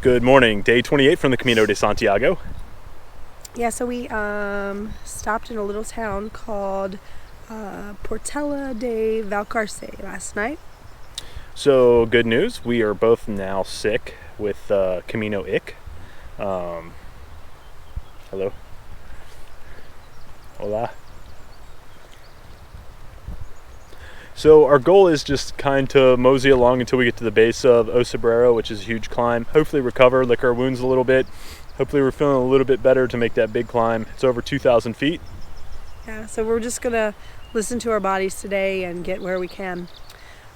Good morning, day 28 from the Camino de Santiago. Yeah, so we stopped in a little town called Portela de Valcarce last night. So good news, we are both now sick with Camino ick. Hello. Hola. So our goal is just kind of mosey along until we get to the base of Osabrero, which is a huge climb. Hopefully recover, lick our wounds a little bit. Hopefully we're feeling a little bit better to make that big climb. It's over 2,000 feet. Yeah, so we're just going to listen to our bodies today and get where we can.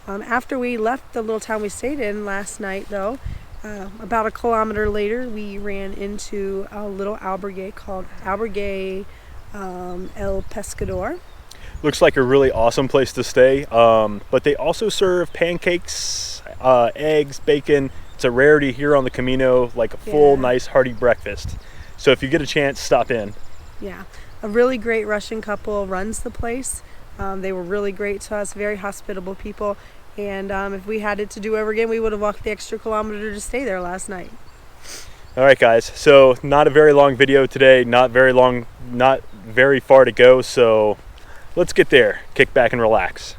After we left the little town we stayed in last night, though, about a kilometer later, we ran into a little albergue called Albergue El Pescador. Looks like a really awesome place to stay, but they also serve pancakes, eggs, bacon. It's a rarity here on the Camino, like a full, nice, hearty breakfast. So if you get a chance, stop in. Yeah, a really great Russian couple runs the place. They were really great to us, very hospitable people. And if we had it to do over again, we would have walked the extra kilometer to stay there last night. All right, guys. So not a very long video today, not very far to go. So let's get there, kick back and relax.